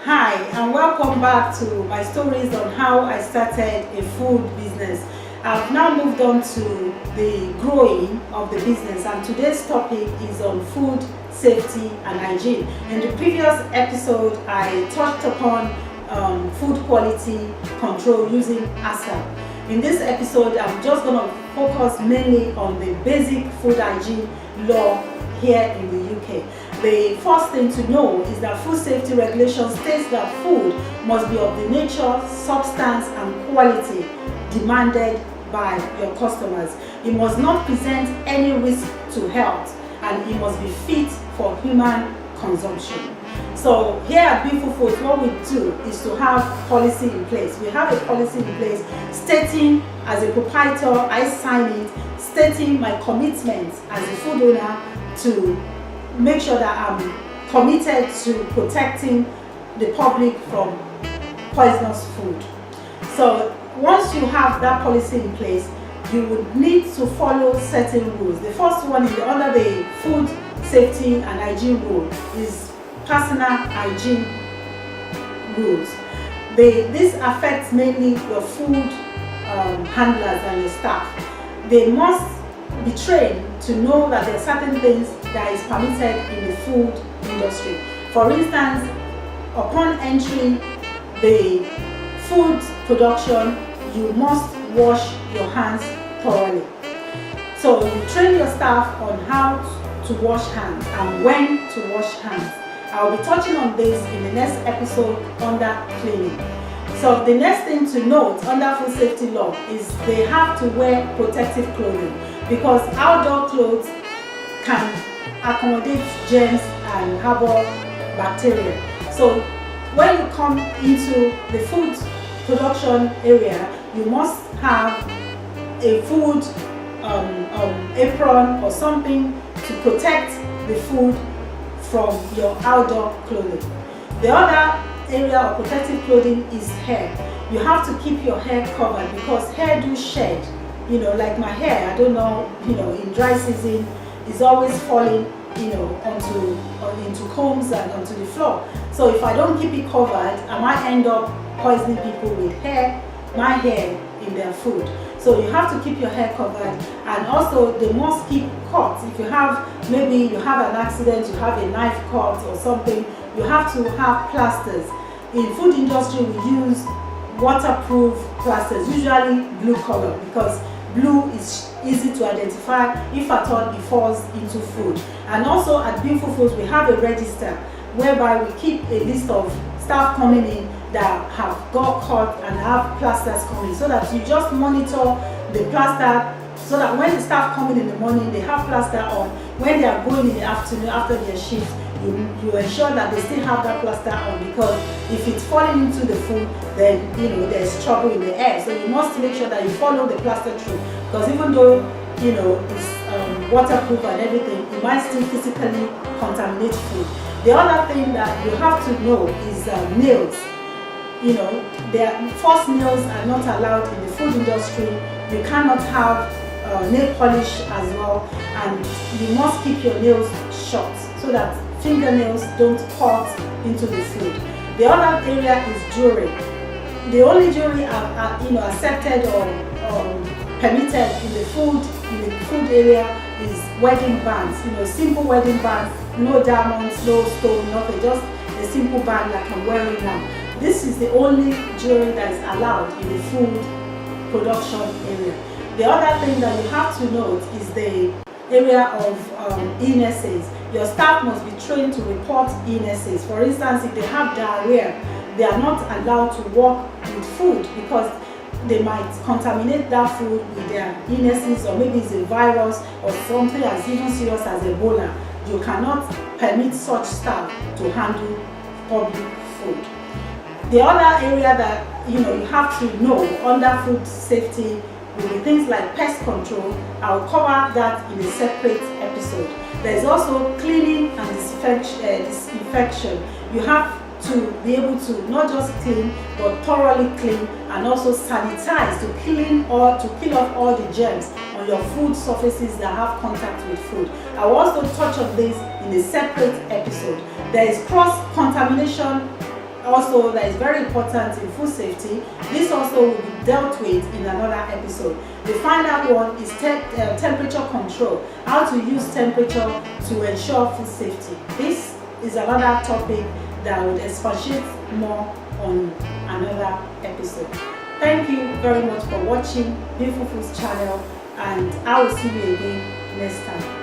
Hi, and welcome back to my stories on how I started a food business. I've now moved on to the growing of the business, and today's topic is on food safety and hygiene. In the previous episode, I touched upon food quality control using ASAP. In this episode, I'm just going to focus mainly on the basic food hygiene law here in the UK. The first thing to know is that food safety regulation states that food must be of the nature, substance, and quality demanded by your customers. It must not present any risk to health, and it must be fit for human consumption. So here at Beautiful Foods, what we do is to have policy in place. We have a policy in place stating, as a proprietor, I sign it, stating my commitment as a food owner to make sure that I'm committed to protecting the public from poisonous food. So once you have that policy in place, you would need to follow certain rules. The first one is under the food safety and hygiene rule is personal hygiene rules. This affects mainly your food handlers and your staff. They must be trained to know that there are certain things that is permitted in the food industry. For instance, upon entering the food production, you must wash your hands thoroughly. So you train your staff on how to wash hands and when to wash hands. I'll be touching on this in the next episode under cleaning. So the next thing to note under food safety law is they have to wear protective clothing, because outdoor clothes can accommodate germs and harbor bacteria. So when you come into the food production area, you must have a food apron or something to protect the food from your outdoor clothing. The other area of protective clothing is hair. You have to keep your hair covered because hair do shed. Like my hair, I don't know, in dry season, is always falling, into combs and onto the floor. So if I don't keep it covered, I might end up poisoning people with my hair in their food. So you have to keep your hair covered, and also they must keep cut. If you have, maybe you have an accident, you have a knife cut or something, you have to have plasters. In food industry, we use waterproof plasters, usually blue color, because blue is easy to identify if at all it falls into food. And also at Beautiful Foods, we have a register whereby we keep a list of staff coming in that have got caught and have plasters coming, so that you just monitor the plaster, so that when the staff come in the morning, they have plaster on. When they are going in the afternoon after their shift, you ensure that they still have that plaster on, because if it's falling into the food, then there's trouble in the air. So you must make sure that you follow the plaster through, because even though it's waterproof and everything, it might still physically contaminate food. The other thing that you have to know is nails. False nails are not allowed in the food industry. You cannot have nail polish as well, and you must keep your nails short so that fingernails don't cut into the food. The other area is jewelry. The only jewelry are accepted or permitted in the food area is wedding bands. Simple wedding bands, no diamonds, no stone, nothing, just a simple band like I'm wearing now. This is the only jewelry that is allowed in the food production area. The other thing that you have to note is the area of illnesses. Your staff must be trained to report illnesses. For instance, if they have diarrhea, they are not allowed to work with food because they might contaminate that food with their illnesses, or maybe it's a virus or something as even serious as Ebola. You cannot permit such staff to handle public food. The other area that you have to know under food safety will be things like pest control. I'll cover that in a separate episode. There is also cleaning and disinfection. You have to be able to not just clean but thoroughly clean and also sanitize to kill off all the germs on your food surfaces that have contact with food. I will also touch on this in a separate episode. There is cross-contamination also that is very important in food safety. This also will be dealt with in another episode. The final one is temperature control, how to use temperature to ensure food safety. This is another topic that I would expatiate more on another episode. Thank you very much for watching Beautiful Foods channel, and I will see you again next time.